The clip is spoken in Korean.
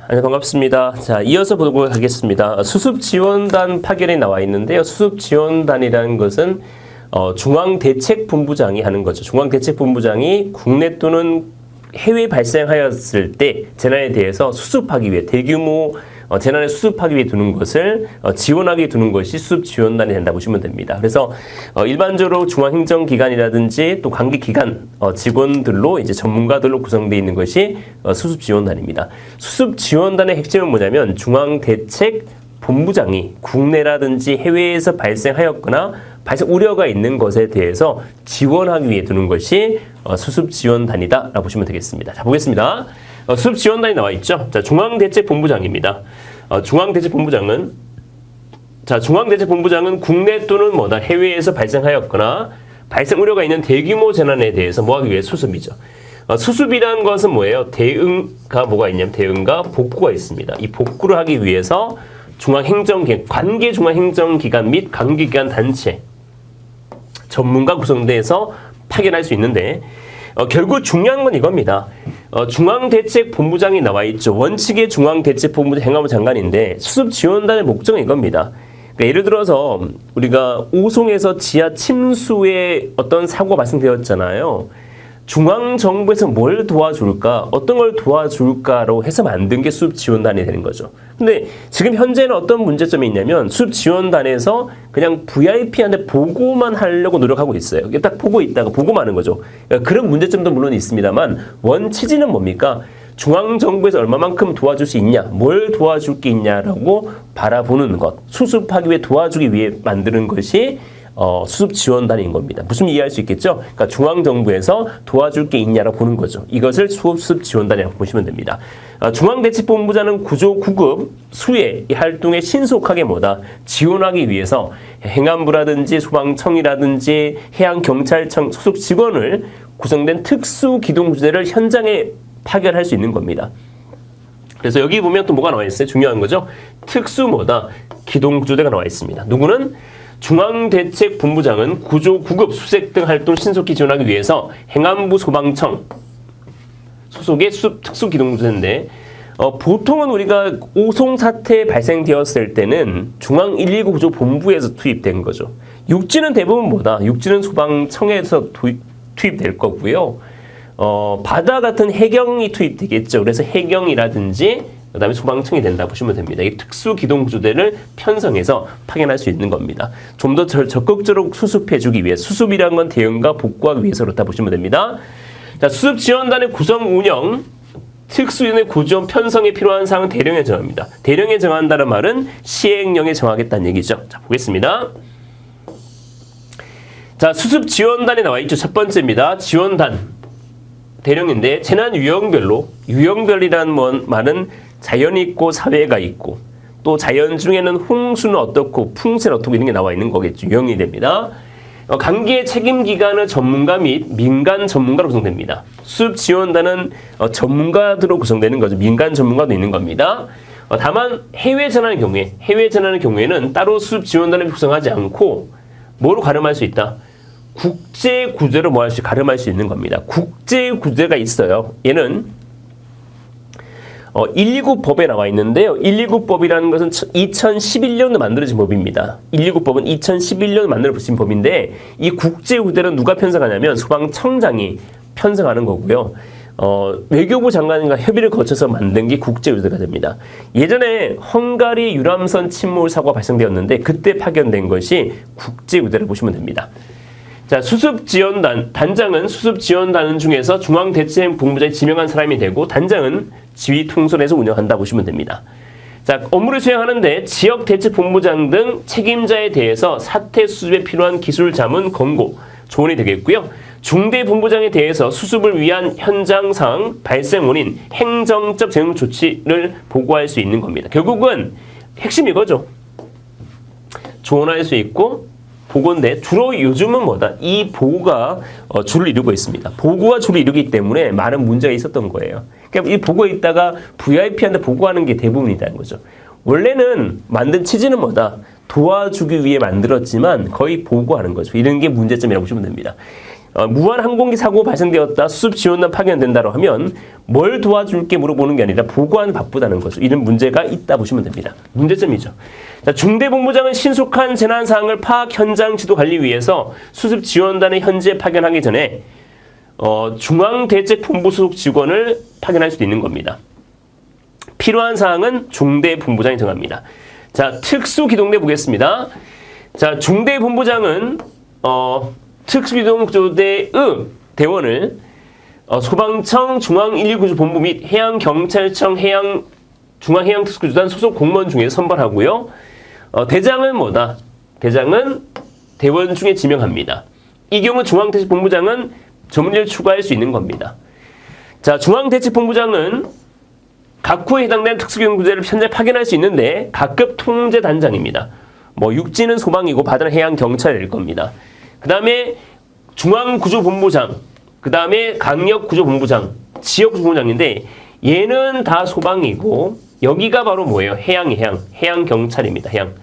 반갑습니다. 자, 이어서 보도록 하겠습니다. 수습지원단 파견이 나와 있는데요. 수습지원단이라는 것은 중앙대책본부장이 하는 거죠. 중앙대책본부장이 국내 또는 해외 발생하였을 때 재난에 대해서 수습하기 위해 대규모 재난에 수습하기 위해 두는 것을 지원하기 위해 두는 것이 수습지원단이 된다 보시면 됩니다. 그래서 일반적으로 중앙행정기관이라든지 또 관계기관 직원들로 이제 전문가들로 구성되어 있는 것이 수습지원단입니다. 수습지원단의 핵심은 뭐냐면 중앙대책본부장이 국내라든지 해외에서 발생하였거나 발생 우려가 있는 것에 대해서 지원하기 위해 두는 것이 수습지원단이다라고 보시면 되겠습니다. 자, 보겠습니다. 수습지원단이 나와 있죠. 자, 중앙대책본부장입니다. 중앙대책본부장은 국내 또는 해외에서 발생하였거나 발생 우려가 있는 대규모 재난에 대해서 뭐하기 위해 수습이죠. 수습이라는 것은 뭐예요? 대응가 뭐가 있냐면 대응과 복구가 있습니다. 이 복구를 하기 위해서 관계 중앙행정기관 및 관계기관 단체 전문가 구성돼서 파견할 수 있는데 결국 중요한 건 이겁니다. 중앙대책본부장이 나와 있죠. 원칙의 중앙대책본부장 행안부 장관인데 수습지원단의 목적은 이겁니다. 그러니까 예를 들어서 우리가 오송에서 지하 침수의 어떤 사고가 발생되었잖아요. 중앙정부에서 뭘 도와줄까, 어떤 걸 도와줄까로 해서 만든 게 수습지원단이 되는 거죠. 근데 지금 현재는 어떤 문제점이 있냐면 수습지원단에서 그냥 VIP한테 보고만 하려고 노력하고 있어요. 딱 보고 있다가 보고만 하는 거죠. 그러니까 그런 문제점도 물론 있습니다만 원치지는 뭡니까? 중앙정부에서 얼마만큼 도와줄 수 있냐, 뭘 도와줄 게 있냐라고 바라보는 것, 수습하기 위해 도와주기 위해 만드는 것이 수습지원단인 겁니다. 무슨 이해할 수 있겠죠? 그러니까 중앙정부에서 도와줄 게 있냐라고 보는 거죠. 이것을 수습지원단이라고 보시면 됩니다. 중앙대책본부장은 구조, 구급, 수해 이 활동에 신속하게 지원하기 위해서 행안부라든지 소방청이라든지 해양경찰청 소속 직원을 구성된 특수기동부대를 현장에 파견할 수 있는 겁니다. 그래서 여기 보면 또 뭐가 나와 있어요? 중요한 거죠. 기동부대가 나와 있습니다. 누구는? 중앙대책본부장은 구조, 구급, 수색 등 활동을 신속히 지원하기 위해서 행안부 소방청 소속의 특수기동부대인데 보통은 우리가 오송 사태 발생되었을 때는 중앙 119 구조본부에서 투입된 거죠. 육지는 대부분 육지는 소방청에서 투입될 거고요. 바다 같은 해경이 투입되겠죠. 그래서 해경이라든지 그 다음에 소방청이 된다 보시면 됩니다. 이 특수기동부대를 편성해서 파견할 수 있는 겁니다. 좀 더 적극적으로 수습해주기 위해 수습이라는 건 대응과 복구하기 위해서 그렇다 보시면 됩니다. 자, 수습지원단의 구성 운영, 특수위원회 구조 편성에 필요한 사항은 대령에 정합니다. 대령에 정한다는 말은 시행령에 정하겠다는 얘기죠. 자, 보겠습니다. 자, 수습지원단에 나와 있죠. 첫 번째입니다. 지원단. 대령인데 재난 유형별이라는 말은 자연이 있고 사회가 있고 또 자연 중에는 홍수는 어떻고 풍세는 어떻고 이런 게 나와 있는 거겠죠. 유형이 됩니다. 관계 책임기관의 전문가 및 민간 전문가로 구성됩니다. 수습지원단은 전문가들로 구성되는 거죠. 민간 전문가도 있는 겁니다. 다만 해외 재난의 경우에는 따로 수습지원단을 구성하지 않고 뭐로 가름할 수 있다? 국제구제로 가름할 수 있는 겁니다. 국제구제가 있어요. 얘는 129법에 나와 있는데요. 129법이라는 것은 2011년에 만들어진 법입니다. 129법은 2011년에 만들어진 법인데 이 국제구제는 누가 편성하냐면 소방청장이 편성하는 거고요. 외교부 장관과 협의를 거쳐서 만든 게 국제구제가 됩니다. 예전에 헝가리 유람선 침몰 사고가 발생되었는데 그때 파견된 것이 국제구제를 보시면 됩니다. 자, 단장은 수습지원단 중에서 중앙대책본부장이 지명한 사람이 되고 단장은 지휘통솔해서 운영한다 보시면 됩니다. 자, 업무를 수행하는데 지역대책본부장 등 책임자에 대해서 사태 수습에 필요한 기술 자문 권고, 조언이 되겠고요. 중대본부장에 대해서 수습을 위한 현장 상황, 발생 원인, 행정적 재응 조치를 보고할 수 있는 겁니다. 결국은 핵심이 이거죠. 조언할 수 있고 보고인데 주로 요즘은 이 보고가 주를 이루고 있습니다. 보고가 주를 이루기 때문에 많은 문제가 있었던 거예요. 그러니까 이 보고에 있다가 VIP한테 보고하는 게 대부분이라는 거죠. 원래는 만든 취지는 도와주기 위해 만들었지만 거의 보고하는 거죠. 이런 게 문제점이라고 보시면 됩니다. 무한 항공기 사고 발생되었다. 수습 지원단 파견된다고 하면 뭘 도와줄게 물어보는 게 아니라 보고하는 바쁘다는 거죠. 이런 문제가 있다 보시면 됩니다. 문제점이죠. 자, 중대본부장은 신속한 재난 사항을 파악, 현장 지도 관리 위해서 수습 지원단을 현지에 파견하기 전에 중앙대책본부 소속 직원을 파견할 수도 있는 겁니다. 필요한 사항은 중대본부장이 정합니다. 자, 특수기동대 보겠습니다. 자, 중대본부장은 특수기동조대의 대원을 소방청, 중앙119본부 및 해양경찰청, 중앙해양특수구조단 소속 공무원 중에 선발하고요. 대장은 뭐다? 대장은 대원 중에 지명합니다. 이 경우 중앙대책본부장은 전문의를 추가할 수 있는 겁니다. 자, 중앙대책본부장은 각 호에 해당되는 특수기동부대를 현재 파견할 수 있는데 각급 통제단장입니다. 육지는 소방이고 바다는 해양경찰일 겁니다. 그 다음에 중앙구조본부장, 그 다음에 강력구조본부장, 지역구조본부장인데 얘는 다 소방이고 여기가 바로 뭐예요? 해양경찰입니다. 해양.